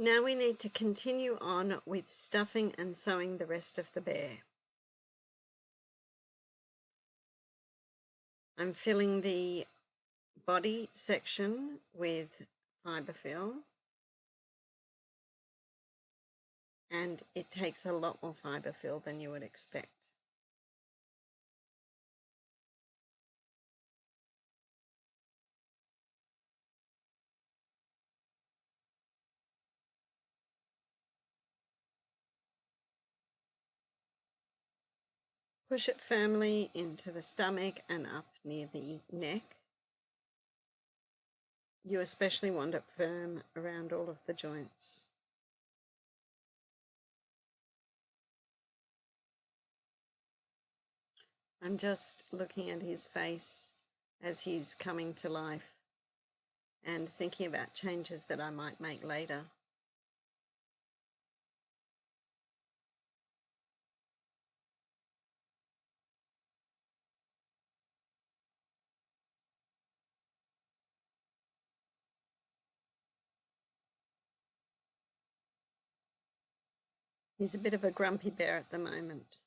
Now we need to continue on with stuffing and sewing the rest of the bear. I'm filling the body section with fibre fill, and it takes a lot more fibre fill than you would expect. Push it firmly into the stomach and up near the neck. You especially want it firm around all of the joints. I'm just looking at his face as he's coming to life and thinking about changes that I might make later. He's a bit of a grumpy bear at the moment.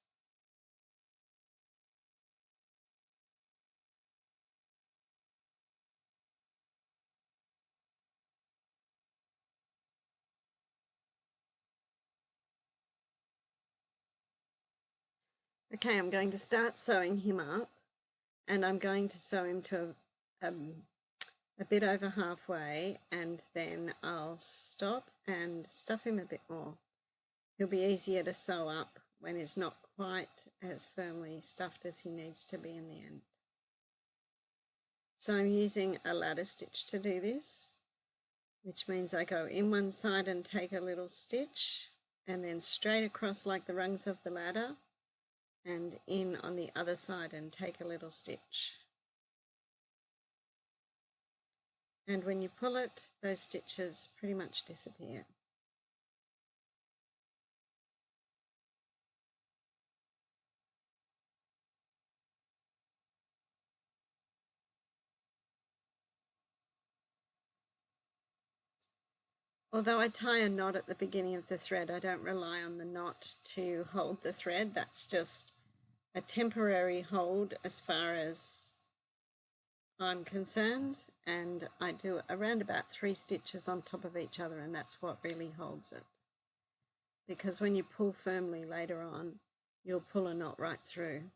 Okay, I'm going to start sewing him up, and I'm going to sew him to a bit over halfway, and then I'll stop and stuff him a bit more. He'll be easier to sew up when he's not quite as firmly stuffed as he needs to be in the end. So I'm using a ladder stitch to do this, which means I go in one side and take a little stitch, and then straight across like the rungs of the ladder, and in on the other side and take a little stitch. And when you pull it, those stitches pretty much disappear. Although I tie a knot at the beginning of the thread, I don't rely on the knot to hold the thread. That's just a temporary hold as far as I'm concerned, and I do around about 3 stitches on top of each other, and that's what really holds it. Because when you pull firmly later on, you'll pull a knot right through.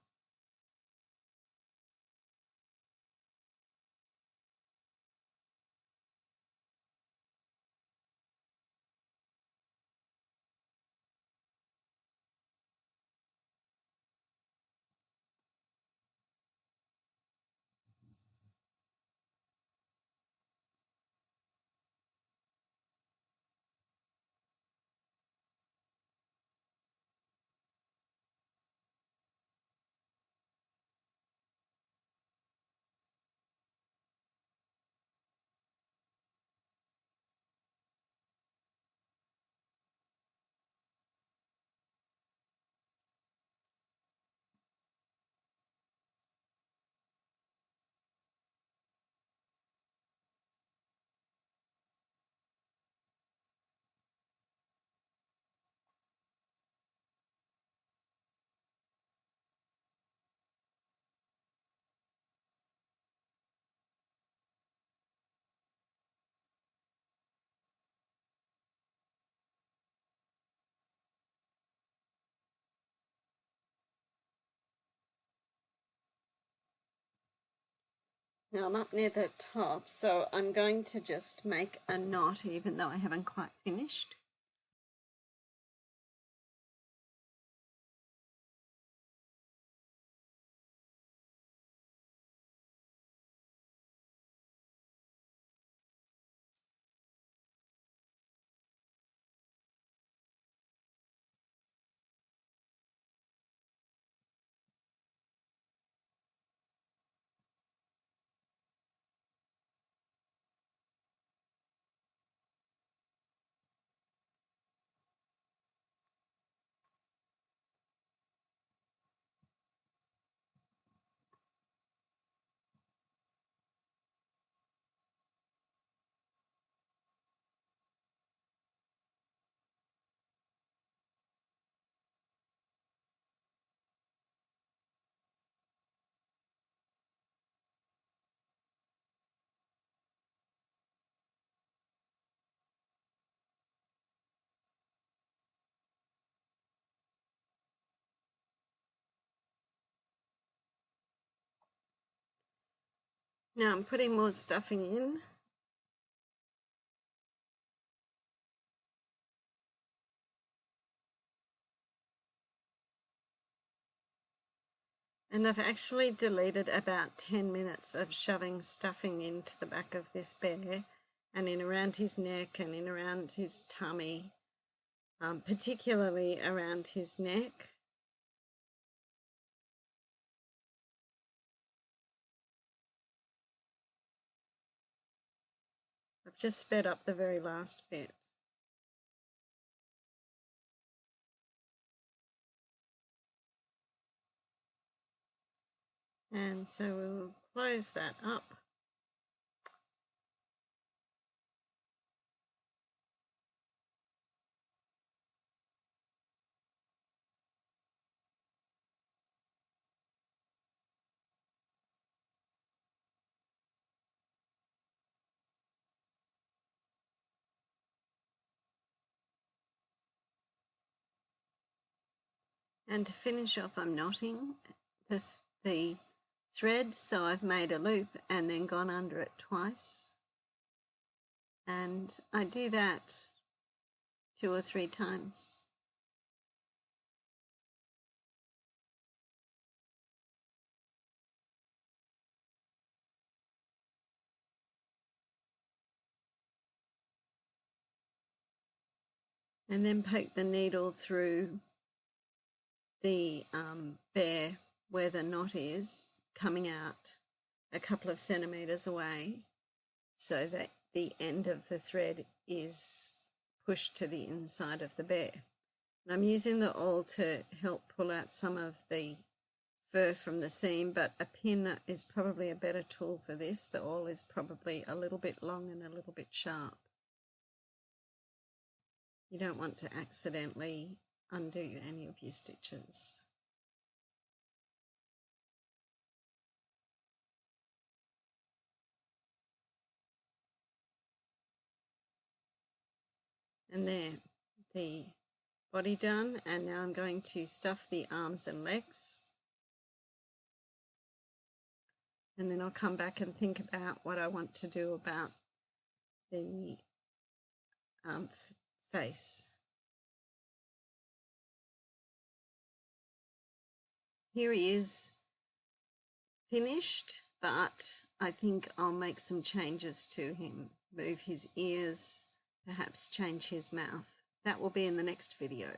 Now I'm up near the top, so I'm going to just make a knot even though I haven't quite finished. Now I'm putting more stuffing in. And I've actually deleted about 10 minutes of shoving stuffing into the back of this bear and in around his neck and in around his tummy, particularly around his neck. I've just sped up the very last bit. And so we'll close that up. And to finish off, I'm knotting the thread, so I've made a loop and then gone under it twice. And I do that 2 or 3 times. And then poke the needle through the bear where the knot is, coming out a couple of centimetres away, so that the end of the thread is pushed to the inside of the bear. And I'm using the awl to help pull out some of the fur from the seam, but a pin is probably a better tool for this. The awl is probably a little bit long and a little bit sharp. You don't want to accidentally undo any of your stitches. And there, the body done, and now I'm going to stuff the arms and legs. And then I'll come back and think about what I want to do about the face. Here he is finished, but I think I'll make some changes to him. Move his ears, perhaps change his mouth. That will be in the next video.